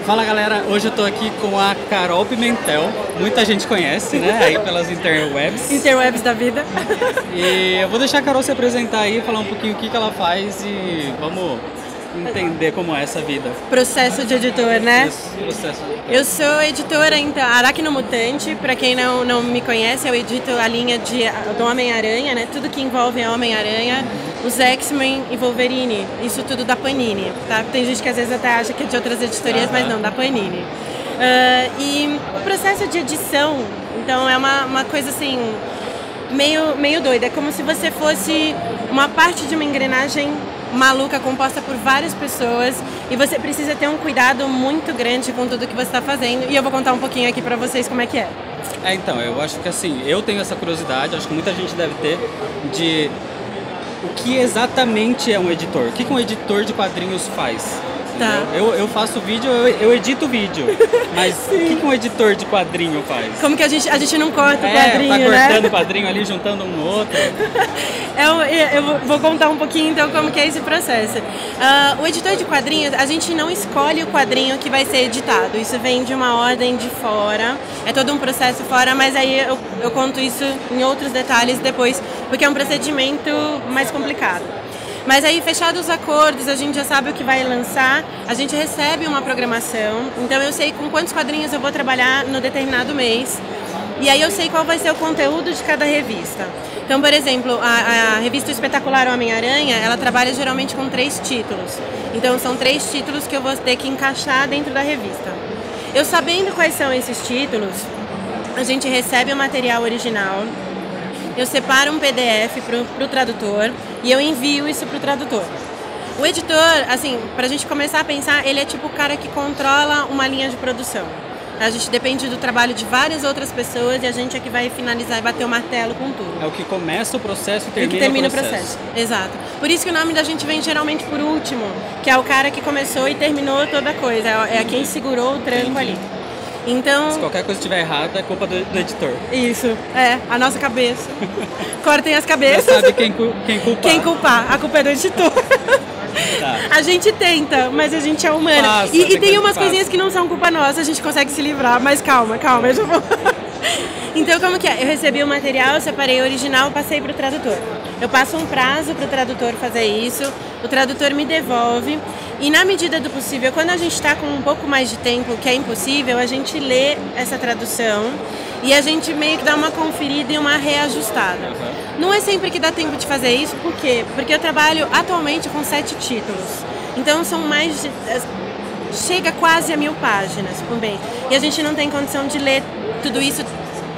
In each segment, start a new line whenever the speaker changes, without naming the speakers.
Fala galera, hoje eu tô aqui com a Carol Pimentel, muita gente conhece, né, aí pelas interwebs.
Interwebs da vida.
E eu vou deixar a Carol se apresentar aí, falar um pouquinho o que ela faz e vamos entender como é essa vida.
Processo de editor, né?
Esse processo de editor.
Eu sou editora, então, Aracnomutante, pra quem não me conhece, eu edito a linha do Homem-Aranha, né? Tudo que envolve a Homem-Aranha, os X-Men e Wolverine, isso tudo da Panini, tá? Tem gente que às vezes até acha que é de outras editorias, mas não, da Panini. E o processo de edição, então, é uma coisa assim, meio doida. É como se você fosse uma parte de uma engrenagem maluca, composta por várias pessoas, e você precisa ter um cuidado muito grande com tudo que você está fazendo, e eu vou contar um pouquinho aqui pra vocês como é que é.
Então, eu acho que assim, eu tenho essa curiosidade, acho que muita gente deve ter, de o que exatamente é um editor? O que um editor de quadrinhos faz?
Tá.
Eu faço vídeo, eu edito vídeo, mas o que um editor de quadrinho faz?
Como que a gente não corta o quadrinho,
tá
né?
cortando o quadrinho ali, juntando um no outro.
Eu vou contar um pouquinho então como que é esse processo. O editor de quadrinhos, a gente não escolhe o quadrinho que vai ser editado, isso vem de uma ordem de fora, é todo um processo fora, mas aí eu conto isso em outros detalhes depois, porque é um procedimento mais complicado. Mas aí, fechados os acordos, a gente já sabe o que vai lançar, a gente recebe uma programação, então eu sei com quantos quadrinhos eu vou trabalhar no determinado mês, e aí eu sei qual vai ser o conteúdo de cada revista. Então, por exemplo, a revista Espetacular Homem-Aranha, ela trabalha geralmente com 3 títulos. Então, são 3 títulos que eu vou ter que encaixar dentro da revista. Eu sabendo quais são esses títulos, a gente recebe o material original, eu separo um PDF para o tradutor e eu envio isso para o tradutor. O editor, assim, para a gente começar a pensar, ele é tipo o cara que controla uma linha de produção. A gente depende do trabalho de várias outras pessoas e a gente é que vai finalizar e bater o martelo com tudo.
É o que começa o processo e
termina o processo. Exato. Por isso que o nome da gente vem geralmente por último, que é o cara que começou e terminou toda a coisa, é quem segurou o tranco ali. Então,
se qualquer coisa estiver errada, é culpa do editor.
Isso, a nossa cabeça. Cortem as cabeças.
Já sabe quem culpar.
Quem culpar, a culpa é do editor. Tá. A gente tenta, mas a gente é humana. E tem umas coisinhas que não são culpa nossa, a gente consegue se livrar, mas calma, eu já vou. Então, como que é? Eu recebi o material, separei o original, passei para o tradutor. Eu passo um prazo para o tradutor fazer isso, o tradutor me devolve e, na medida do possível, quando a gente está com um pouco mais de tempo, que é impossível, a gente lê essa tradução e a gente meio que dá uma conferida e uma reajustada. Não é sempre que dá tempo de fazer isso, por quê? Porque eu trabalho atualmente com 7 títulos, então são mais de... chega quase a 1000 páginas por mês e a gente não tem condição de ler tudo isso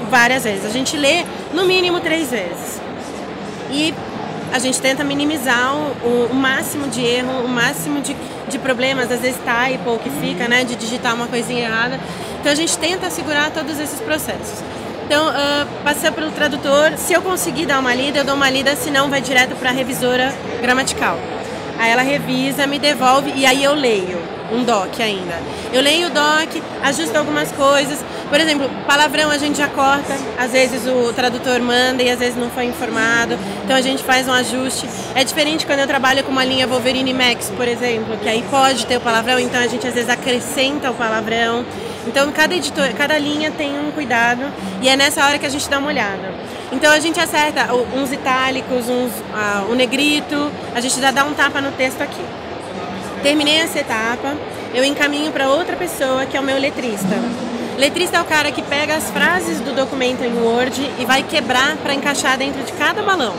várias vezes, a gente lê no mínimo 3 vezes. E a gente tenta minimizar o máximo de erro, o máximo de problemas, às vezes typo que fica, né, de digitar uma coisinha errada. Então a gente tenta segurar todos esses processos. Então, passa pelo tradutor, se eu conseguir dar uma lida, eu dou uma lida, senão vai direto para a revisora gramatical. Aí ela revisa, me devolve e aí eu leio um doc ainda. Eu leio o doc, ajusto algumas coisas. Por exemplo, palavrão a gente já corta, às vezes o tradutor manda e às vezes não foi informado, então a gente faz um ajuste. É diferente quando eu trabalho com uma linha Wolverine Max, por exemplo, que aí pode ter o palavrão, então a gente às vezes acrescenta o palavrão. Então cada linha tem um cuidado e é nessa hora que a gente dá uma olhada. Então a gente acerta uns itálicos, um negrito, a gente já dá um tapa no texto aqui. Terminei essa etapa, eu encaminho para outra pessoa que é o meu letrista. Letrista é o cara que pega as frases do documento em Word e vai quebrar para encaixar dentro de cada balão.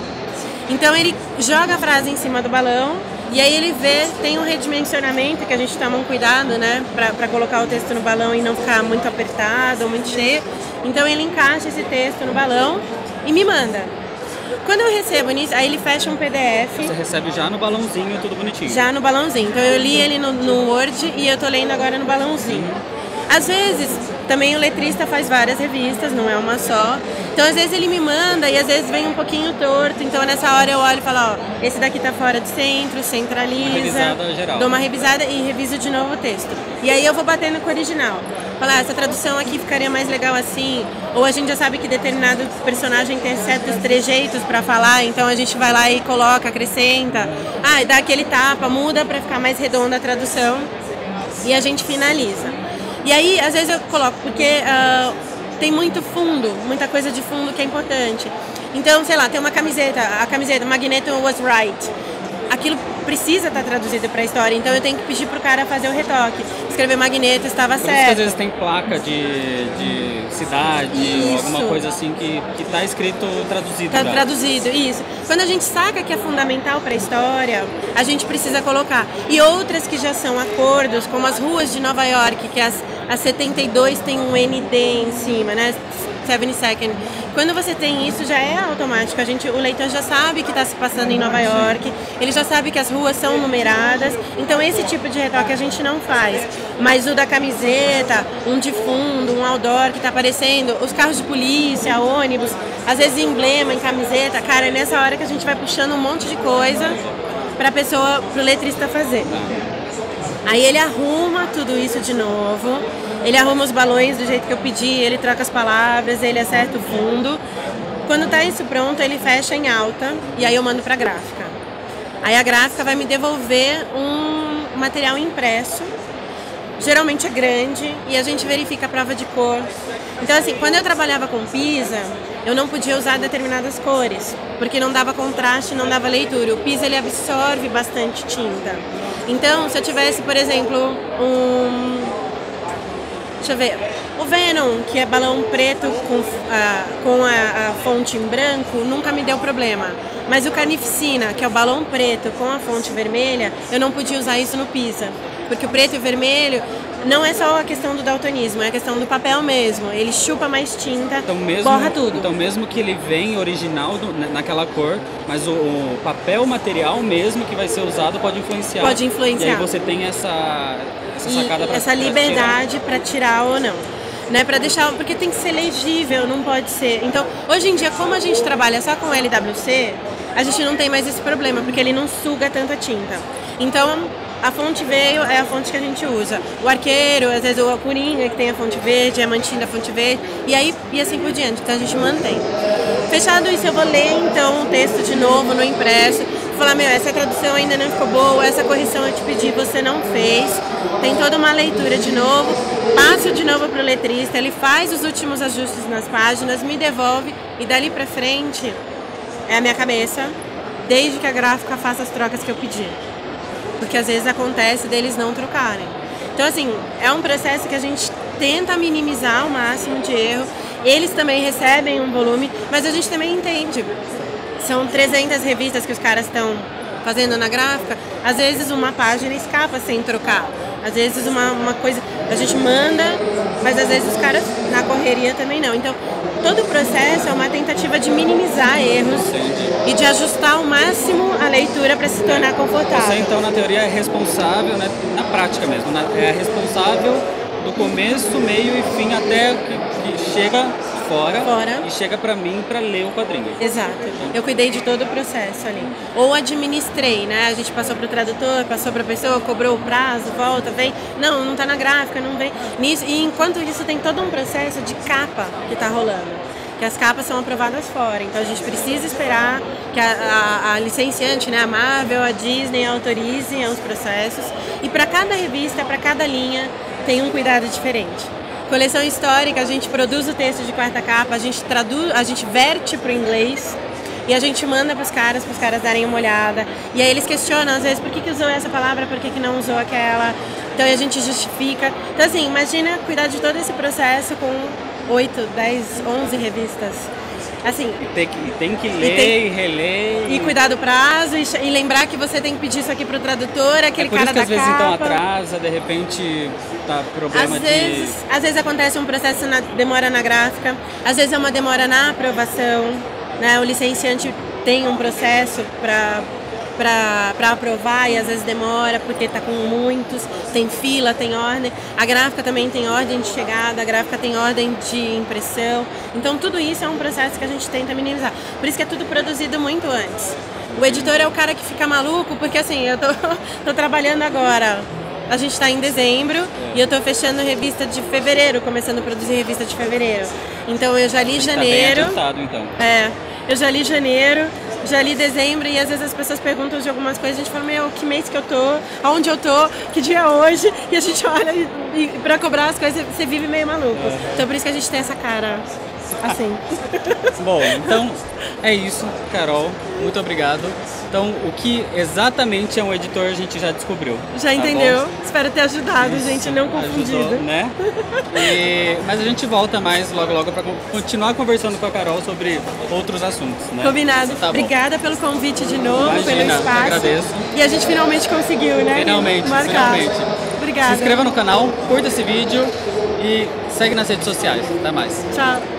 Então ele joga a frase em cima do balão e aí ele vê, tem um redimensionamento que a gente toma um cuidado, né, para colocar o texto no balão e não ficar muito apertado ou muito cheio. Então ele encaixa esse texto no balão e me manda. Quando eu recebo nisso, aí ele fecha um PDF.
Você recebe já no balãozinho, tudo bonitinho.
Já no balãozinho. Então eu li ele no Word e eu tô lendo agora no balãozinho. Às vezes, também o letrista faz várias revistas, não é uma só. Então, às vezes ele me manda e às vezes vem um pouquinho torto. Então, nessa hora eu olho e falo, ó, esse daqui tá fora de centro, centraliza. Uma
revisada geral.
Dou uma revisada e reviso de novo o texto. E aí eu vou batendo com o original. Falar, essa tradução aqui ficaria mais legal assim. Ou a gente já sabe que determinado personagem tem certos trejeitos pra falar, então a gente vai lá e coloca, acrescenta. E dá aquele tapa, muda pra ficar mais redonda a tradução. E a gente finaliza. E aí, às vezes eu coloco, porque tem muito fundo, muita coisa de fundo que é importante. Então, sei lá, tem uma camiseta, a camiseta Magneto was right. Aquilo precisa estar traduzido para a história, então eu tenho que pedir pro cara fazer o retoque. Escrever Magneto estava certo. Por isso
que às vezes tem placa de cidade, ou alguma coisa assim que tá escrito traduzido.
Tá traduzido, isso. Quando a gente saca que é fundamental para a história, a gente precisa colocar. E outras que já são acordos, como as ruas de Nova York, que as 72 tem um ND em cima, né? 72nd. Quando você tem isso, já é automático. O leitor já sabe que está se passando em Nova York, ele já sabe que as ruas são numeradas. Então, esse tipo de retoque a gente não faz. Mas o da camiseta, um de fundo, um outdoor que está aparecendo, os carros de polícia, ônibus, às vezes emblema em camiseta. Cara, é nessa hora que a gente vai puxando um monte de coisa para pro letrista fazer. Aí ele arruma tudo isso de novo, ele arruma os balões do jeito que eu pedi, ele troca as palavras, ele acerta o fundo. Quando tá isso pronto, ele fecha em alta e aí eu mando pra gráfica. Aí a gráfica vai me devolver um material impresso, geralmente é grande, e a gente verifica a prova de cor. Então assim, quando eu trabalhava com Pisa, eu não podia usar determinadas cores, porque não dava contraste, não dava leitura. O Pisa, ele absorve bastante tinta. Então, se eu tivesse, por exemplo, deixa eu ver, o Venom, que é balão preto com a fonte em branco, nunca me deu problema. Mas o Carnificina, que é o balão preto com a fonte vermelha, eu não podia usar isso no Pisa. Porque o preto e o vermelho não é só a questão do daltonismo, é a questão do papel mesmo. Ele chupa mais tinta, então, borra tudo.
Então mesmo que ele venha original naquela cor, mas o papel material mesmo que vai ser usado pode influenciar.
Pode influenciar.
E aí você tem essa sacada para
essa liberdade para tirar ou não. Né, para deixar, porque tem que ser legível, não pode ser. Então, hoje em dia, como a gente trabalha só com LWC, a gente não tem mais esse problema, porque ele não suga tanta tinta. Então, a fonte veio, é a fonte que a gente usa. O arqueiro, às vezes o Coringa, que tem a fonte verde, a mantinha da fonte verde, e assim por diante. Então a gente mantém. Fechado isso, eu vou ler então o texto de novo no impresso. Vou falar, essa tradução ainda não ficou boa, essa correção eu te pedi, você não fez. Tem toda uma leitura de novo, passo de novo para o letrista, ele faz os últimos ajustes nas páginas, me devolve, e dali pra frente é a minha cabeça, desde que a gráfica faça as trocas que eu pedi. Porque às vezes acontece deles não trocarem. Então assim, é um processo que a gente tenta minimizar o máximo de erro. Eles também recebem um volume, mas a gente também entende. São 300 revistas que os caras estão fazendo na gráfica, às vezes uma página escapa sem trocar. Às vezes uma coisa a gente manda, mas às vezes os caras na correria também não. Então, todo o processo é uma tentativa de minimizar erros e de ajustar ao máximo a leitura para se tornar confortável.
Você, então, na teoria, é responsável, né, na prática mesmo, né, é responsável do começo, meio e fim até que chega fora e chega pra mim pra ler o quadrinho.
Exato. Eu cuidei de todo o processo ali. Ou administrei, né? A gente passou pro tradutor, passou pra pessoa, cobrou o prazo, volta, vem. Não tá na gráfica, não vem. Nisso, e enquanto isso tem todo um processo de capa que tá rolando. Que as capas são aprovadas fora. Então a gente precisa esperar que a licenciante, né, a Marvel, a Disney autorizem os processos. E para cada revista, para cada linha, tem um cuidado diferente. Coleção histórica, a gente produz o texto de quarta capa, a gente traduz, a gente verte para o inglês e a gente manda para os caras darem uma olhada. E aí eles questionam, às vezes, por que usou essa palavra, por que não usou aquela. Então a gente justifica. Então assim, imagina cuidar de todo esse processo com 8, 10, 11 revistas. Assim,
tem que ler e reler.
E cuidar do prazo e lembrar que você tem que pedir isso aqui pro tradutor, aquele cara da capa.
Às vezes então atrasa, de repente tá problema
Às vezes acontece um processo, demora na gráfica, às vezes é uma demora na aprovação, né? O licenciante tem um processo para aprovar e às vezes demora porque está com muitos, tem fila, tem ordem. A gráfica também tem ordem de chegada, a gráfica tem ordem de impressão. Então tudo isso é um processo que a gente tenta minimizar. Por isso que é tudo produzido muito antes. O editor é o cara que fica maluco, porque assim, eu tô trabalhando agora. A gente está em dezembro e eu estou fechando revista de fevereiro, começando a produzir revista de fevereiro. Então eu já li janeiro.
Tá bem adiantado, então.
Eu já li janeiro, já li dezembro e às vezes as pessoas perguntam de algumas coisas, a gente fala, meu, que mês que eu tô, aonde eu tô, que dia é hoje, e a gente olha e pra cobrar as coisas você vive meio maluco. Então por isso que a gente tem essa cara assim.
Bom, então é isso, Carol, muito obrigado. Então, o que exatamente é um editor a gente já descobriu.
Já entendeu? Espero ter ajudado, isso, gente, não confundido.
Ajudou, né? Mas a gente volta mais logo logo para continuar conversando com a Carol sobre outros assuntos, né?
Combinado. Tá, obrigada pelo convite de novo, imagina, pelo espaço.
Eu agradeço.
E a gente finalmente conseguiu, né?
Finalmente,
marcar.
Finalmente.
Obrigada.
Se inscreva no canal, curta esse vídeo e segue nas redes sociais. Até mais.
Tchau.